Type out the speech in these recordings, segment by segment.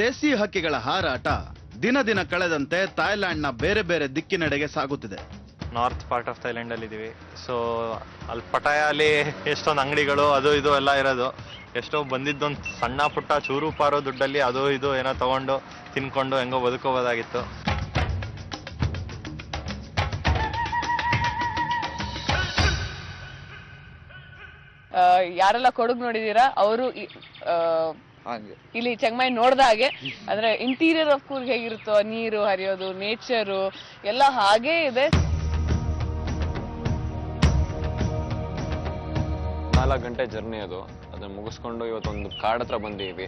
ದೇಸಿ ಹಕ್ಕಿಗಳ ಹಾರಾಟ ದಿನ ದಿನ ಕಳೆದಂತೆ ಥಾಯ್ಲೆಂಡ್ನ ಬೇರೆ ಬೇರೆ ದಿಕ್ಕಿನೆಡೆಗೆ ಸಾಗುತ್ತಿದೆ. ನಾರ್ತ್ ಪಾರ್ಟ್ ಆಫ್ ಥೈಲ್ಯಾಂಡ್ ಅಲ್ಲಿ ಇದೀವಿ. ಸೊ ಅಲ್ಲಿ ಪಟಾಯಲ್ಲಿ ಎಷ್ಟೊಂದು ಅಂಗಡಿಗಳು ಅದು ಇದು ಎಲ್ಲ ಇರೋದು. ಎಷ್ಟೋ ಬಂದಿದ್ದೊಂದು ಸಣ್ಣ ಪುಟ್ಟ ಚೂರು ಪಾರೋ ದುಡ್ಡಲ್ಲಿ ಅದು ಇದು ಏನೋ ತಗೊಂಡು ತಿನ್ಕೊಂಡು ಹೆಂಗೋ ಬದುಕೋಬೋದಾಗಿತ್ತು. ಯಾರೆಲ್ಲ ಕೊಡಗು ನೋಡಿದೀರಾ ಅವರು ಇಲ್ಲಿ ಚೆಂಗ್ಮೈ ನೋಡ್ದ ಹಾಗೆ ಅಂದ್ರೆ ಇಂಟೀರಿಯರ್ ಆಫ್ ಕೂರ್ಗ್ ಹೇಗಿರುತ್ತೋ ನೀರು ಹರಿಯೋದು ನೇಚರು ಎಲ್ಲ ಹಾಗೇ ಇದೆ. 4 ಗಂಟೆ ಜರ್ನಿ ಅದು. ಅದನ್ನ ಮುಗಿಸ್ಕೊಂಡು ಇವತ್ತೊಂದು ಕಾಡ್ ಹತ್ರ ಬಂದಿದ್ದೀವಿ.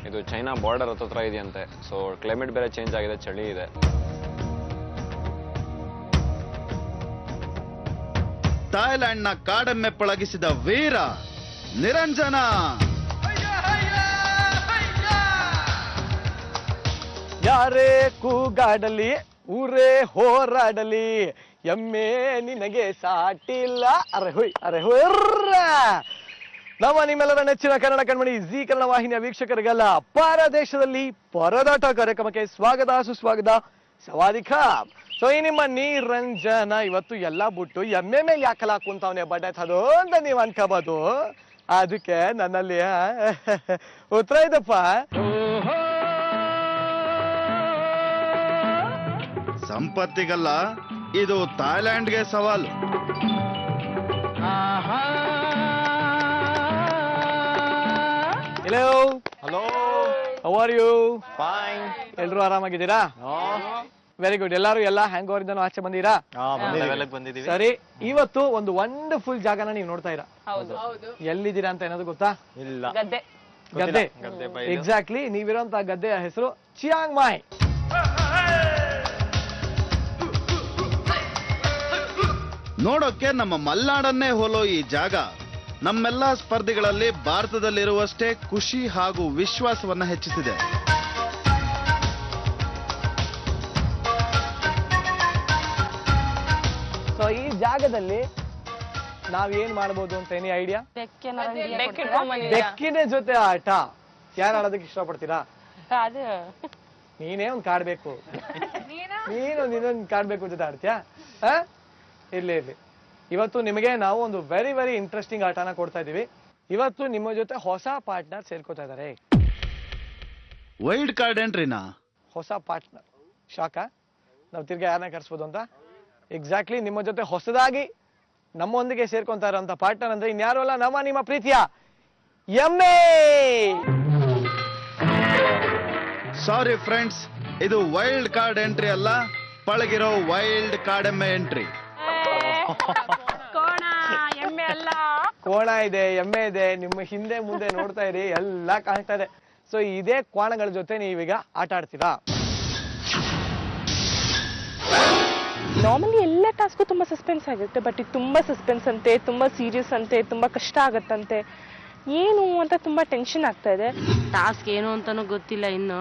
ಇದು ಚೈನಾ ಬಾರ್ಡರ್ ಹತ್ರ ಇದೆಯಂತೆ. ಸೊ ಕ್ಲೈಮೇಟ್ ಬೇರೆ ಚೇಂಜ್ ಆಗಿದೆ, ಚಳಿ ಇದೆ. ಥಾಯ್ಲೆಂಡ್ನ ಕಾಡೆಮ್ಮೆ ಪಳಗಿಸಿದ ವೀರ ನಿರಂಜನ. ಯಾರೇ ಕೂಗಾಡಲಿ ಊರೇ ಹೋರಾಡಲಿ ಎಮ್ಮೆ ನಿನಗೆ ಸಾಟಿಲ್ಲ. ಅರೆ ಹೊಯ್ ಅರೆ ಹೊಯ್ರ. ನಮ್ಮ ನಿಮ್ಮೆಲ್ಲರ ನೆಚ್ಚಿನ ಕನ್ನಡ ಕಣ್ಮಣಿ ಜಿ ಕನ್ನಡ ವಾಹಿನಿಯ ವೀಕ್ಷಕರಿಗೆಲ್ಲ ಪರದೇಶದಲ್ಲಿ ಪರದಾಟ ಕಾರ್ಯಕ್ರಮಕ್ಕೆ ಸ್ವಾಗತ ಸುಸ್ವಾಗತ. ಸವಾದಿಖಾಬ್. ಸೊ ಈ ನಿಮ್ಮ ನಿರಂಜನ ಇವತ್ತು ಎಲ್ಲ ಬಿಟ್ಟು ಎಮ್ಮೆ ಮೇಲೆ ಯಾಕಲ್ಲ ಕುಂತವನೆ ಬಡ್ಡದು ಅಂತ ನೀವ್ ಅನ್ಕೋಬಹುದು. ಅದಕ್ಕೆ ನನ್ನಲ್ಲಿ ಉತ್ತರ ಇದಪ್ಪ. ಸಂಪತ್ತಿಗಲ್ಲ, ಇದು ಥಾಯ್ಲೆಂಡ್ಗೆ ಸವಾಲು. Hello hello, how are you? Fine. ಎಲ್ರು ಆರಾಮಾಗಿದ್ದೀರಾ? Very good. ಎಲ್ಲಾರು ಎಲ್ಲ ಹ್ಯಾಂಗ್ ಓವರ್ ಇಂದ ಆಚೆ ಬಂದಿರಾ? ಬಂದಿದ್ದೀವಿ. ಸರಿ, ಇವತ್ತು ಒಂದು ವಂಡರ್ಫುಲ್ ಜಾಗನ ನೀವು ನೋಡ್ತಾ ಇರಾ. ಎಲ್ಲಿದ್ದೀರಾ ಅಂತ ಏನಾದ್ರು ಗೊತ್ತಾ? ಇಲ್ಲ. ಗದ್ದೆ. ಎಕ್ಸಾಕ್ಟ್ಲಿ. ನೀವಿರೋಂತ ಗದ್ದೆಯ ಹೆಸರು ಚಿಯಾಂಗ್ ಮಾಯ್. ನೋಡೋಕೆ ನಮ್ಮ ಮಲ್ನಾಡನ್ನೇ ಹೋಲೋ ಈ ಜಾಗ ನಮ್ಮೆಲ್ಲ ಸ್ಪರ್ಧಿಗಳಲ್ಲಿ ಭಾರತದಲ್ಲಿರುವಷ್ಟೇ ಖುಷಿ ಹಾಗೂ ವಿಶ್ವಾಸವನ್ನ ಹೆಚ್ಚಿಸಿದೆ. ಸೊ ಈ ಜಾಗದಲ್ಲಿ ನಾವೇನ್ ಮಾಡ್ಬೋದು ಅಂತ ಏನಿ ಐಡಿಯಾ? ಬೆಕ್ಕಿನ ಜೊತೆ ಆಟ. ಯಾರು ಆಡೋದಕ್ಕೆ ಇಷ್ಟಪಡ್ತೀರಾ? ನೀನೇ ಒಂದ್ ಕಾಡ್ಬೇಕು. ನೀನೊಂದ್ ಕಾಡ್ಬೇಕು ಜೊತೆ ಆಡ್ತೀಯಾ? ಇರ್ಲಿ. ಇವತ್ತು ನಿಮಗೆ ನಾವು ಒಂದು ವೆರಿ ವೆರಿ ಇಂಟ್ರೆಸ್ಟಿಂಗ್ ಆಟನ ಕೊಡ್ತಾ ಇದೀವಿ. ಇವತ್ತು ನಿಮ್ಮ ಜೊತೆ ಹೊಸ ಪಾರ್ಟ್ನರ್ ಸೇರ್ಕೋತಾ ಇದಾರೆ. ವೈಲ್ಡ್ ಕಾರ್ಡ್ ಎಂಟ್ರಿನಾ? ಹೊಸ ಪಾರ್ಟ್ನರ್. ಶಾಕ ನಾವು ತಿರ್ಗಾ ಯಾರನ್ನ ಕರ್ಸ್ಬೋದು ಅಂತ. ಎಕ್ಸಾಕ್ಟ್ಲಿ. ನಿಮ್ಮ ಜೊತೆ ಹೊಸದಾಗಿ ನಮ್ಮೊಂದಿಗೆ ಸೇರ್ಕೊಂತ ಇರೋಂಥ ಪಾರ್ಟ್ನರ್ ಅಂದ್ರೆ ಇನ್ಯಾರು ಅಲ್ಲ, ನಿಮ್ಮ ಪ್ರೀತಿಯ ಎಮ್ಮೆ. ಸಾರಿ ಫ್ರೆಂಡ್ಸ್, ಇದು ವೈಲ್ಡ್ ಕಾರ್ಡ್ ಎಂಟ್ರಿ ಅಲ್ಲ, ಪಳಗಿರೋ ವೈಲ್ಡ್ ಕಾಡೆಮ್ಮೆ ಎಂಟ್ರಿ. ಕೋಣ ಇದೆ, ಎಮ್ಮೆ ಇದೆ, ನಿಮ್ಮ ಹಿಂದೆ ಮುಂದೆ ನೋಡ್ತಾ ಇರಿ, ಎಲ್ಲ ಕಾಣ್ತಾ ಇದೆ. ಸೊ ಇದೇ ಕೋಣಗಳ ಜೊತೆ ನೀವೀಗ ಆಟ ಆಡ್ತೀರಾ. ನಾರ್ಮಲಿ ಎಲ್ಲ ಟಾಸ್ಕು ತುಂಬಾ ಸಸ್ಪೆನ್ಸ್ ಆಗುತ್ತೆ, ಬಟ್ ಇದು ತುಂಬಾ ಸಸ್ಪೆನ್ಸ್ ಅಂತೆ, ತುಂಬಾ ಸೀರಿಯಸ್ ಅಂತೆ, ತುಂಬಾ ಕಷ್ಟ ಆಗತ್ತಂತೆ. ಏನು ಅಂತ ತುಂಬಾ ಟೆನ್ಷನ್ ಆಗ್ತಾ ಇದೆ. ಟಾಸ್ಕ್ ಏನು ಅಂತಾನೂ ಗೊತ್ತಿಲ್ಲ, ಇನ್ನು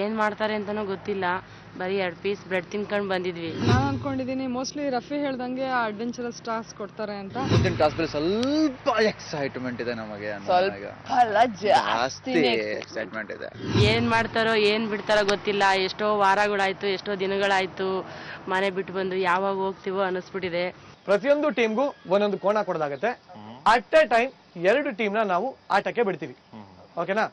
ಏನ್ ಮಾಡ್ತಾರೆ ಅಂತಾನೂ ಗೊತ್ತಿಲ್ಲ. ಬರೀ 2 ಪೀಸ್ ಬ್ರೆಡ್ ತಿನ್ಕೊಂಡು ಬಂದಿದ್ವಿ. ನಾನು ಅನ್ಕೊಂಡಿದೀನಿ ಮೋಸ್ಟ್ಲಿ ರಫಿ ಹೇಳ್ದಂಗೆ ಅಡ್ವೆಂಚರಸ್ ಟಾಸ್ಕ್ ಕೊಡ್ತಾರೆ ಅಂತ. ಮುಂದಿನ ಟಾಸ್ಕ್ ಸ್ವಲ್ಪ ಎಕ್ಸೈಟ್ಮೆಂಟ್ ಇದೆ ನಮಗೆ. ಜಾಸ್ತಿ ಎಕ್ಸೈಟ್ಮೆಂಟ್ ಇದೆ. ಏನ್ ಮಾಡ್ತಾರೋ ಏನ್ ಬಿಡ್ತಾರೋ ಗೊತ್ತಿಲ್ಲ. ಎಷ್ಟೋ ವಾರಗಳಾಯ್ತು, ಎಷ್ಟೋ ದಿನಗಳಾಯ್ತು ಮನೆ ಬಿಟ್ಟು ಬಂದು, ಯಾವಾಗ ಹೋಗ್ತೀವೋ ಅನಿಸ್ಬಿಟ್ಟಿದೆ. ಪ್ರತಿಯೊಂದು ಟೀಮ್ಗೂ ಒಂದೊಂದು ಕೋಣ ಕೊಡೋದಾಗತ್ತೆ. ಅಟ್ ಎ ಟೈಮ್ 2 ಟೀಮ್ನ ನಾವು ಆಟಕ್ಕೆ ಬಿಡ್ತೀವಿ. ಓಕೆನಾ?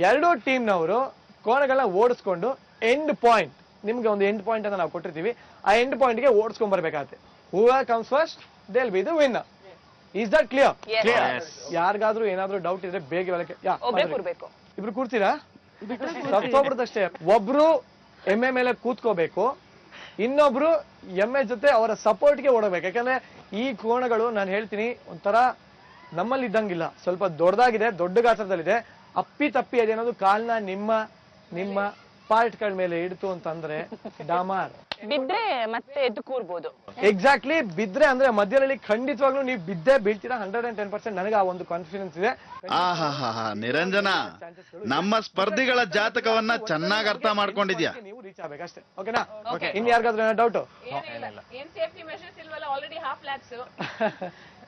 2 ಟೀಮ್ನವರು ಕೋಣಗಳನ್ನ ಓಡಿಸ್ಕೊಂಡು ಎಂಡ್ ಪಾಯಿಂಟ್, ನಿಮ್ಗೆ ಒಂದು ಎಂಡ್ ಪಾಯಿಂಟ್ ಅನ್ನ ನಾವು ಕೊಟ್ಟಿರ್ತೀವಿ. ಆ ಎಂಡ್ ಪಾಯಿಂಟ್ ಗೆ ಓಡಿಸ್ಕೊಂಡ್ ಬರ್ಬೇಕಾಗತ್ತೆ. Whoever comes first they will be the winner. Is that clear? ಯಾರಿಗಾದ್ರೂ ಏನಾದ್ರೂ ಡೌಟ್ ಇದ್ರೆ ಬೇಗ ಇಬ್ರು ಕೂರ್ತೀರಾ? ತಪ್ಪೋಗ್ಬಿಡುತ್ತಷ್ಟೇ. ಒಬ್ರು ಎಮ್ಮೆ ಮೇಲೆ ಕೂತ್ಕೋಬೇಕು, ಇನ್ನೊಬ್ರು ಎಮ್ಮೆ ಜೊತೆ ಅವರ ಸಪೋರ್ಟ್ಗೆ ಓಡಬೇಕು. ಯಾಕಂದ್ರೆ ಈ ಕೋಣಗಳು ನಾನು ಹೇಳ್ತೀನಿ ಒಂಥರ ನಮ್ಮಲ್ಲಿ ಇದ್ದಂಗಿಲ್ಲ, ಸ್ವಲ್ಪ ದೊಡ್ಡದಾಗಿದೆ, ದೊಡ್ಡ ಗಾತ್ರದಲ್ಲಿದೆ. ಅಪ್ಪಿ ತಪ್ಪಿ ಅದೇನೋದು ಕಾಲ್ನ ನಿಮ್ಮ ಪಾರ್ಟ್ಗಳ ಮೇಲೆ ಇಡ್ತು ಅಂತಂದ್ರೆ ಡಾಮಾರ್ ಬಿದ್ರೆ ಮತ್ತೆ ಎದ್ದು ಕೂರ್ಬೋದು. ಎಕ್ಸಾಕ್ಟ್ಲಿ. ಬಿದ್ರೆ ಅಂದ್ರೆ ಮಧ್ಯದಲ್ಲಿ ಖಂಡಿತವಾಗ್ಲೂ ನೀವು ಬಿದ್ದೇ ಬೀಳ್ತೀರಾ. 110%. ನನಗೆ ಆ ಒಂದು ಕಾನ್ಫಿಡೆನ್ಸ್ ಇದೆ. ನಿರಂಜನ, ನಮ್ಮ ಸ್ಪರ್ಧಿಗಳ ಜಾತಕವನ್ನ ಚೆನ್ನಾಗಿ ಅರ್ಥ ಮಾಡ್ಕೊಂಡಿದ್ಯಾ? ನೀವು ರೀಚ್ ಆಗ್ಬೇಕಷ್ಟೇ. ಓಕೆನಾ? ಇನ್ ಯಾರಿಗಾದ್ರೂ ಡೌಟ್?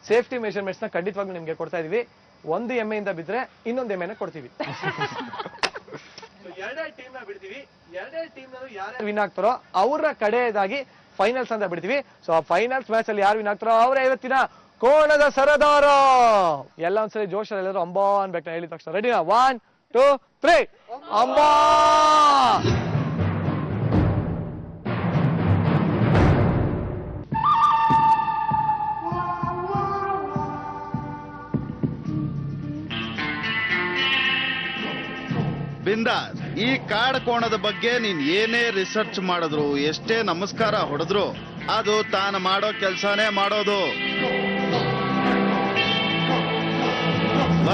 ಸೇಫ್ಟಿ ಮೆಷರ್ಮೆಂಟ್ಸ್ ನ ಖಂಡಿತವಾಗ್ಲೂ ನಿಮ್ಗೆ ಕೊಡ್ತಾ ಇದೀವಿ. ಒಂದು ಎಮ್ಮೆಯಿಂದ ಬಿದ್ರೆ ಇನ್ನೊಂದು ಎಮ್ಮೆನ ಕೊಡ್ತೀವಿ. ಎರಡೇ ಟೀಮ್ ನ ಬಿಡ್ತೀವಿ. ಎರಡೇ ಟೀಮ್ ನ ಯಾರು ವಿನ್ ಆಗ್ತಾರೋ ಅವ್ರ ಕಡೆಯದಾಗಿ ಫೈನಲ್ಸ್ ಅಂತ ಬಿಡ್ತೀವಿ. ಸೊ ಆ ಫೈನಲ್ಸ್ ಮ್ಯಾಚ್ ಅಲ್ಲಿ ಯಾರು ವಿನ್ ಆಗ್ತಾರೋ ಅವರೇ ಇವತ್ತಿನ ಕೋಣದ ಸರದಾರ. ಎಲ್ಲ ಒಂದ್ಸರಿ ಜೋಶಲ್ಲಿ ಎಲ್ಲರೂ ಅಂಬಾ ಅನ್ಬೇಕು ಹೇಳಿದ ತಕ್ಷಣ. ರೆಡಿನಾ? 1 2 3 ಅಂಬಾ. ಬಿಂದಾಸ್. ಈ ಕಾಡ್ ಕೋಣದ ಬಗ್ಗೆ ನೀನ್ ಏನೇ ರಿಸರ್ಚ್ ಮಾಡಿದ್ರು, ಎಷ್ಟೇ ನಮಸ್ಕಾರ ಹೊಡೆದ್ರು, ಅದು ತಾನು ಮಾಡೋ ಕೆಲ್ಸಾನೇ ಮಾಡೋದು.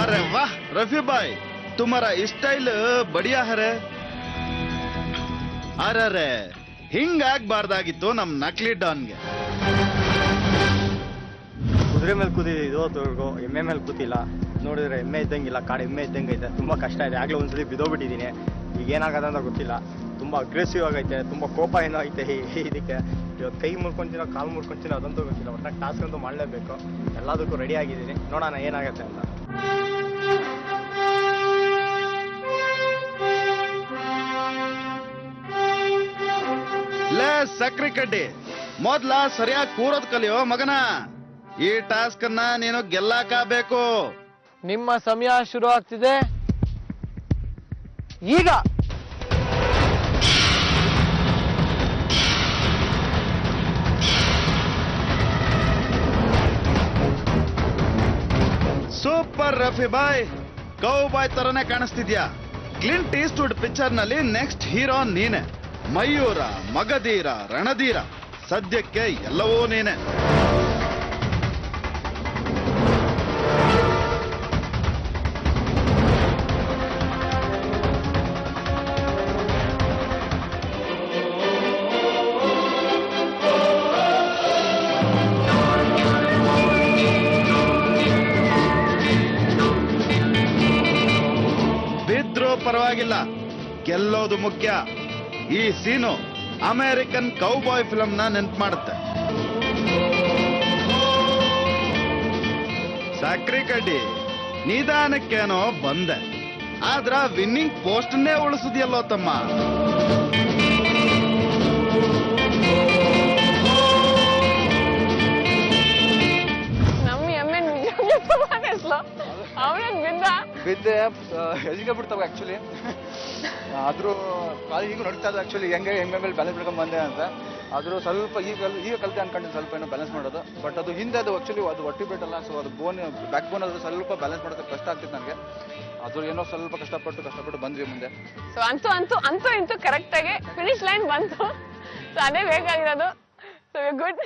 ಅರೆ ವಾಹ್ ರಫಿ ಬಾಯ್, ತುಮಾರ ಸ್ಟೈಲ್ ಬಡಿಯಾ ಹರೇ. ಅರೆ ಹಿಂಗಾಗ್ಬಾರ್ದಾಗಿತ್ತು ನಮ್ ನಕ್ಲಿ ಡಾನ್ಗೆ. ಕುದುರೆ ಮೇಲೆ ಕೂತಿದ್ದು ಇವತ್ತುವರೆಗೂ ಎಮ್ಮೆ ಮೇಲೆ ಕೂತಿಲ್ಲ. ನೋಡಿದ್ರೆ ಎಮ್ಮೆ ಇದ್ದಂಗಿಲ್ಲ, ಕಾಡು ಎಮ್ಮೆ ಇದ್ದಂಗೆ ಐತೆ. ತುಂಬ ಕಷ್ಟ ಇದೆ. ಆಗಲೇ ಒಂದ್ಸಲಿ ಬಿದ್ದೋಗ್ಬಿಟ್ಟಿದ್ದೀನಿ. ಈಗ ಏನಾಗದ ಅಂತ ಗೊತ್ತಿಲ್ಲ. ತುಂಬ ಅಗ್ರೆಸಿವ್ ಆಗೈತೆ, ತುಂಬ ಕೋಪ ಏನೋ ಐತೆ ಇದಕ್ಕೆ. ಇವತ್ತು ಕೈ ಮುರ್ಕೊಂತೀನೋ ಕಾಲು ಮುರ್ಕೊಂತೀನೋ ಅದಂತೂ ಗೊತ್ತಿಲ್ಲ. ಒಟ್ಟಾಗಿ ಟಾಸ್ಕ್ ಅಂತೂ ಮಾಡಲೇಬೇಕು. ಎಲ್ಲದಕ್ಕೂ ರೆಡಿ ಆಗಿದ್ದೀನಿ. ನೋಡೋಣ ಏನಾಗುತ್ತೆ ಅಂತ. ಲೇ ಸಕ್ರಿ ಕಡ್ಡಿ, ಮೊದ್ಲ ಸರಿಯಾಗಿ ಕೂರೋದ್ ಕಲಿಯೋ ಮಗನ. ಈ ಟಾಸ್ಕ್ ಅನ್ನ ನೀನು ಗೆಲ್ಲಾಕಬೇಕು. ನಿಮ್ಮ ಸಮಯ ಶುರು ಆಗ್ತಿದೆ ಈಗ. ಸೂಪರ್ ರಫಿ ಬಾಯ್, ಕೌ ಬಾಯ್ ತರನೇ ಕಾಣಿಸ್ತಿದ್ಯಾ. ಕ್ಲಿಂಟ್ ಈಸ್ಟ್ವುಡ್ ಪಿಕ್ಚರ್ ನಲ್ಲಿ ನೆಕ್ಸ್ಟ್ ಹೀರೋ ನೀನೆ. ಮಯೂರ, ಮಗಧೀರ, ರಣಧೀರ, ಸದ್ಯಕ್ಕೆ ಎಲ್ಲವೂ ನೀನೆ. ಬಿದ್ರೂ ಪರವಾಗಿಲ್ಲ, ಗೆಲ್ಲೋದು ಮುಖ್ಯ. ಈ ಸೀನು ಅಮೆರಿಕನ್ ಕೌಬಾಯ್ ಫಿಲಂ ನ ನೆನ್ಪು ಮಾಡುತ್ತೆ. ಸಕ್ರಿ ಕಡ್ಡಿ, ನಿಧಾನಕ್ಕೇನೋ ಬಂದೆ, ಆದ್ರ ವಿನ್ನಿಂಗ್ ಪೋಸ್ಟ್ನೇ ಉಳಿಸುದಿಯಲ್ಲೋ ತಮ್ಮ. ನಮ್ಮ ಎಮ್ಮೆ ಅವನೇನ್ ಬಿದ್ದೆ ಹೆಜ್ಗೆ ಬಿಡ್ತಾವೆ ಆಕ್ಚುಲಿ. ಆದ್ರೂ ಕಾಲು ಈಗ ನಡೀತಾ ಇದೆ ಆಕ್ಚುಲಿ. ಹೆಂಗೆ ಎಮ್ಮೆ ಮೇಲೆ ಬ್ಯಾಲೆನ್ಸ್ ಮಾಡ್ಕೊಂಡು ಬಂದೆ ಅಂತ. ಆದ್ರೂ ಸ್ವಲ್ಪ ಈಗ ಕಲಿತೆ ಅನ್ಕೊಂಡು ಸ್ವಲ್ಪ ಏನೋ ಬ್ಯಾಲೆನ್ಸ್ ಮಾಡೋದು. ಬಟ್ ಅದು ಹಿಂದೆ ಅದು ಆಕ್ಚುಲಿ ಅದು ಹೊಟ್ಟಿ ಬಿಟ್ಟಲ್ಲ. ಸೊ ಅದು ಬ್ಯಾಕ್ ಬೋನ್ ಆದ್ರೂ ಸ್ವಲ್ಪ ಬ್ಯಾಲೆನ್ಸ್ ಮಾಡೋದಕ್ಕೆ ಕಷ್ಟ ಆಗ್ತಿತ್ತು ನನಗೆ. ಅದು ಏನೋ ಸ್ವಲ್ಪ ಕಷ್ಟಪಟ್ಟು ಬಂದ್ವಿ ಮುಂದೆ. ಸೊ ಅಂತೂ ಇಂತೂ ಕರೆಕ್ಟ್ ಆಗಿ ಫಿನಿಶ್ ಲೈನ್ ಬಂತು. ಸೊ ಅದೇ ಬೇಕಾಗಿರೋದು. So good.